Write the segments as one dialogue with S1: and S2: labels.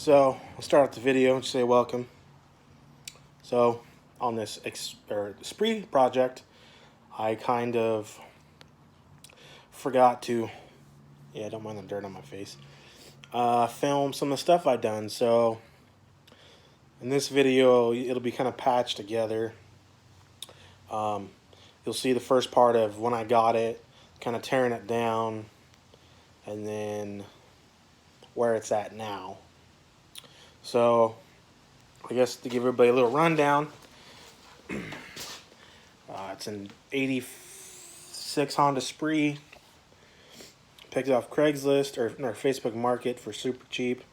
S1: So I'll start out the video and say welcome. So on this spree project, I kind of forgot to, don't mind the dirt on my face, film some of the stuff I've done. So in this video, it'll be kind of patched together. You'll see the first part of when I got it, kind of tearing it down, and then where it's at now. So I guess to give everybody a little rundown, it's an 86 Honda Spree. Picked it off Craigslist or Facebook Market for super cheap.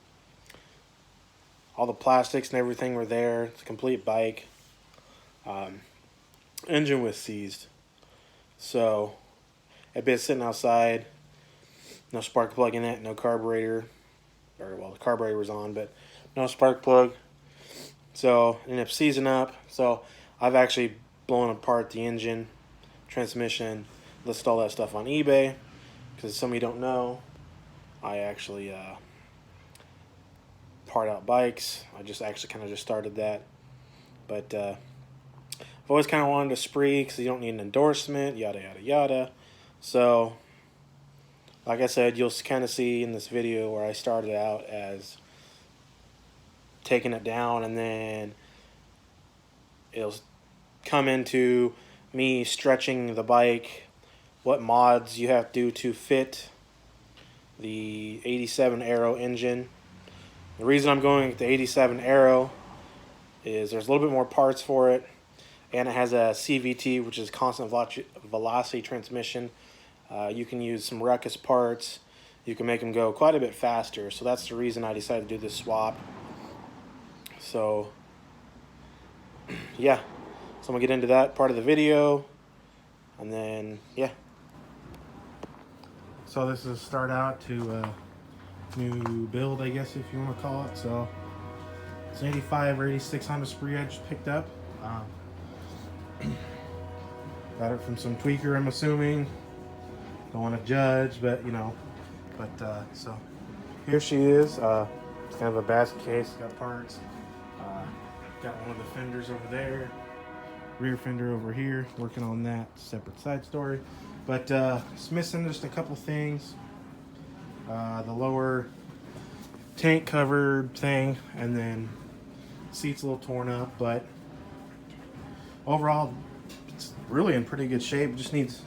S1: All the plastics and everything were there. It's a complete bike. Engine was seized. So it'd been sitting outside. No spark plug in it, no carburetor. The carburetor was on, but no spark plug. So ended up seizing up. So I've actually blown apart the engine, transmission, listed all that stuff on eBay. Because some of you don't know, I actually part out bikes. I just actually started that. But I've always kind of wanted a spree because you don't need an endorsement, yada, yada, yada. So, like I said, you'll kind of see in this video where I started out as taking it down, and then it'll come into me stretching the bike, what mods you have to do to fit the 87 Aero engine. The reason I'm going with the 87 Aero is there's a little bit more parts for it, and it has a CVT, which is constant velocity transmission. You can use some ruckus parts. You can make them go quite a bit faster. So that's the reason I decided to do this swap. So yeah, so I'm gonna get into that part of the video, and then yeah. So this is start out to a new build, I guess, if you want to call it. So it's an 85 or 86 Honda Spree I just picked up. Got it from some tweaker, I'm assuming. Don't want to judge, but you know. But so here she is. It's kind of a basket case. Got parts. Got one of the fenders over there. Rear fender over here. Working on that. Separate side story. But it's missing just a couple things. The lower tank cover thing, and then seat's a little torn up, but overall it's really in pretty good shape. It just needs,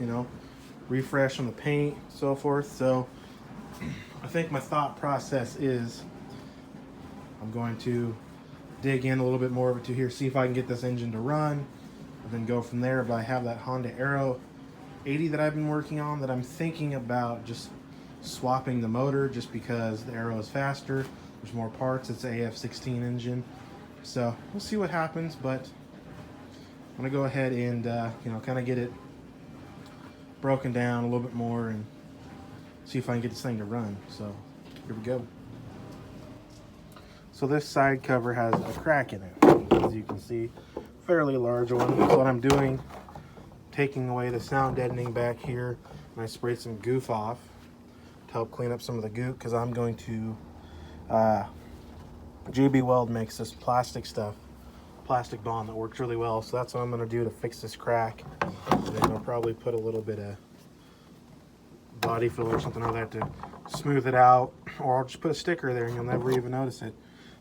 S1: refresh on the paint, so forth. So I think my thought process is I'm going to dig in a little bit more to here, see if I can get this engine to run, and then go from there. But I have that Honda Aero 80 that I've been working on that I'm thinking about just swapping the motor, just because the Aero is faster, there's more parts, it's an AF16 engine. So we'll see what happens, but I'm gonna go ahead and kind of get it broken down a little bit more and see if I can get this thing to run. So here we go. So this side cover has a crack in it, as you can see, fairly large one. So what I'm doing, taking away the sound deadening back here, and I sprayed some goof off to help clean up some of the goop, because I'm going to GB Weld makes this plastic bond that works really well. So that's what I'm going to do to fix this crack, and then I'll probably put a little bit of body filler or something like that to smooth it out, or I'll just put a sticker there and you'll never even notice it.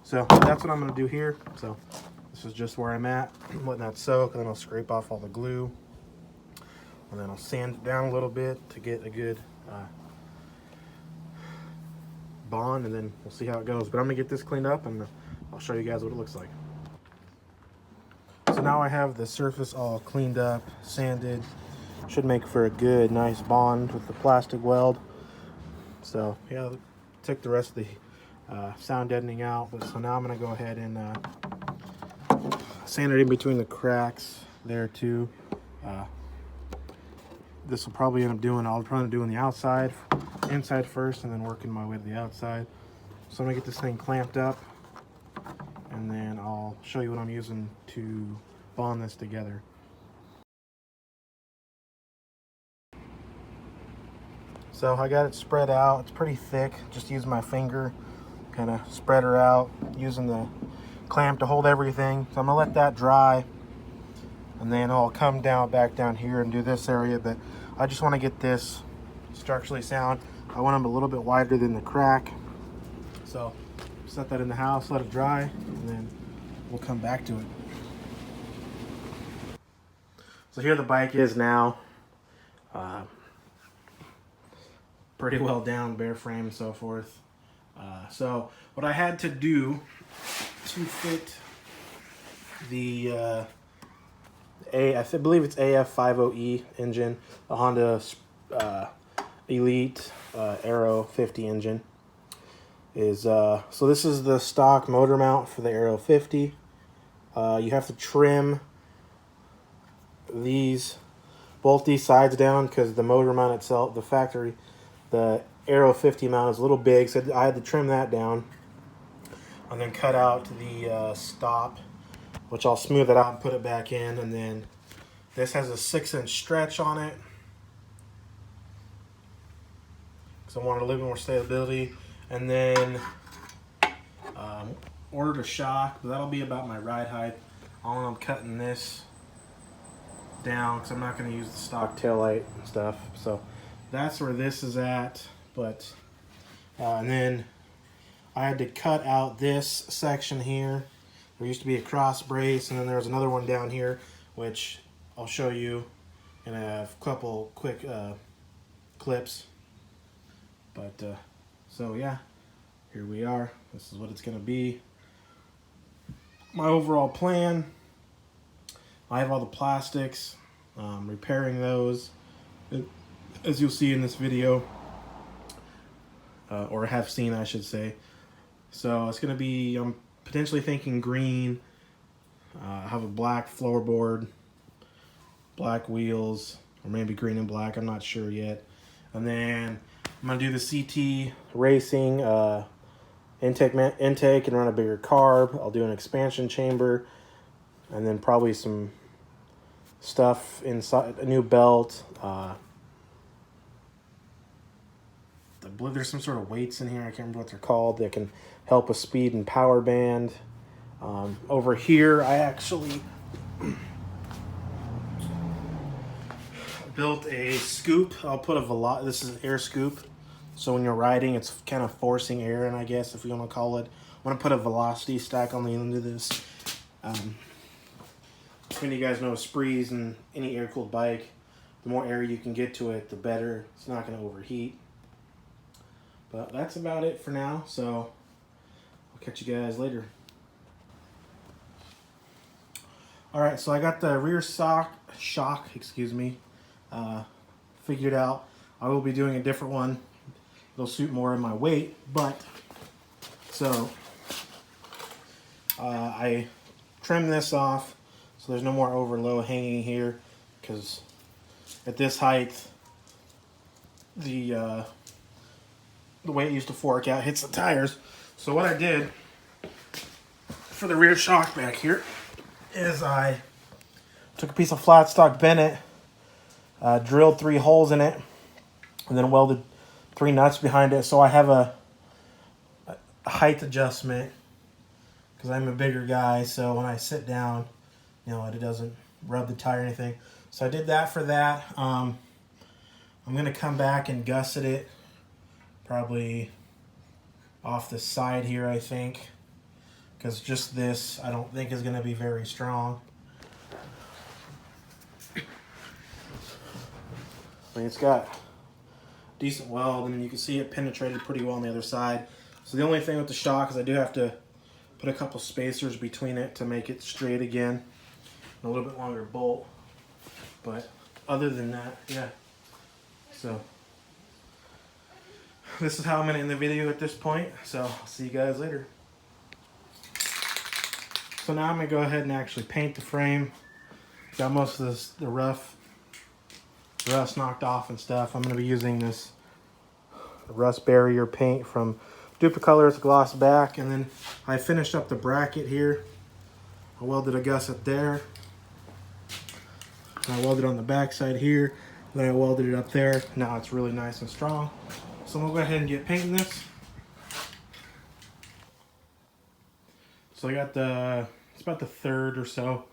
S1: So that's what I'm going to do here. So this is just where I'm at. I'm letting that soak, and then I'll scrape off all the glue, and then I'll sand it down a little bit to get a good bond, and then we'll see how it goes. But I'm gonna get this cleaned up, and I'll show you guys what it looks like. So now I have the surface all cleaned up, sanded. Should make for a good, nice bond with the plastic weld. So yeah, took the rest of the sound deadening out. But so now I'm gonna go ahead and sand it in between the cracks there too. This will probably end up doing, I'll try to do on the outside, inside first, and then working my way to the outside. So I'm gonna get this thing clamped up, and then I'll show you what I'm using to bond this together. So I got it spread out. It's pretty thick. Just use my finger, kind of spread her out using the clamp to hold everything. So I'm gonna let that dry, and then I'll come back down here and do this area. But I just want to get this structurally sound. I want them a little bit wider than the crack. So set that in the house, let it dry, and then we'll come back to it. So here the bike is now. Pretty well down, bare frame and so forth. So what I had to do to fit the I believe it's AF50E engine, the Honda Elite Aero 50 engine, is so this is the stock motor mount for the Aero 50. You have to trim both these sides down because the motor mount itself, the Aero 50 mount is a little big, so I had to trim that down and then cut out the stop, which I'll smooth it out and put it back in. And then this has a 6-inch stretch on it because I wanted a little more stability. And then ordered a shock, but that'll be about my ride height. I'm cutting this down because I'm not going to use the stock taillight and stuff. So that's where this is at. But and then I had to cut out this section here. There used to be a cross brace, and then there's another one down here, which I'll show you in a couple quick clips. But so yeah, here we are. This is what it's going to be. My overall plan, I have all the plastics, repairing those, as you'll see in this video, or have seen, I should say. So it's going to be, I'm potentially thinking green. I have a black floorboard, black wheels, or maybe green and black, I'm not sure yet. And then I'm going to do the CT racing intake and run a bigger carb. I'll do an expansion chamber, and then probably some stuff inside, a new belt. I believe there's some sort of weights in here. I can't remember what they're called that can help with speed and power band. Over here, I actually built a scoop. I'll put this is an air scoop. So when you're riding, it's kind of forcing air in, I guess, if you want to call it. I'm going to put a velocity stack on the end of this. If any of you guys know Sprees and any air-cooled bike, the more air you can get to it, the better. It's not going to overheat. But that's about it for now, so I'll catch you guys later. Alright, so I got the rear shock, figured out. I will be doing a different one. It'll suit more of my weight, but so I trimmed this off so there's no more overload hanging here, because at this height the way it used to fork out hits the tires. So what I did for the rear shock back here is I took a piece of flat stock Bennett, drilled 3 holes in it, and then welded 3 nuts behind it. So I have a height adjustment because I'm a bigger guy. So when I sit down, you know, it doesn't rub the tire or anything. So I did that for that. I'm going to come back and gusset it, probably off the side here, I think, because just this I don't think is going to be very strong. I mean, it's got decent weld, and you can see it penetrated pretty well on the other side. So the only thing with the shock is I do have to put a couple spacers between it to make it straight again, and a little bit longer bolt. But other than that, yeah. So this is how I'm going to end the video at this point. So I'll see you guys later. So now I'm going to go ahead and actually paint the frame. Got most of the rust knocked off and stuff. I'm going to be using this rust barrier paint from Duplicolors Gloss Back, and then I finished up the bracket here. I welded a gusset there. And I welded on the back side here. Then I welded it up there. Now it's really nice and strong. So I'm going to go ahead and get painting this. So I got it's about the third or so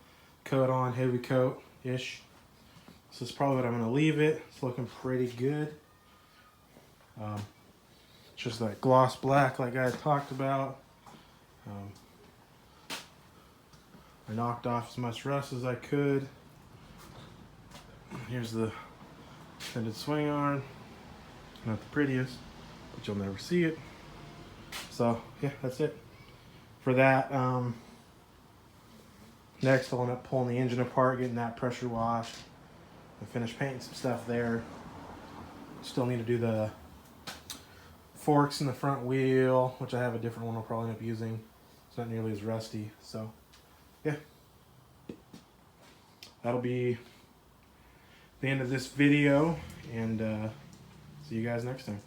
S1: coat on, heavy coat-ish. So it's probably what I'm gonna leave it. It's looking pretty good. Just that gloss black like I had talked about. I knocked off as much rust as I could. Here's the extended swing arm. Not the prettiest, but you'll never see it. So yeah, that's it for that. Next I'll end up pulling the engine apart, getting that pressure washed, and finish painting some stuff there. Still need to do the forks in the front wheel, which I have a different one I'll probably end up using. It's not nearly as rusty. So yeah, that'll be the end of this video, and see you guys next time.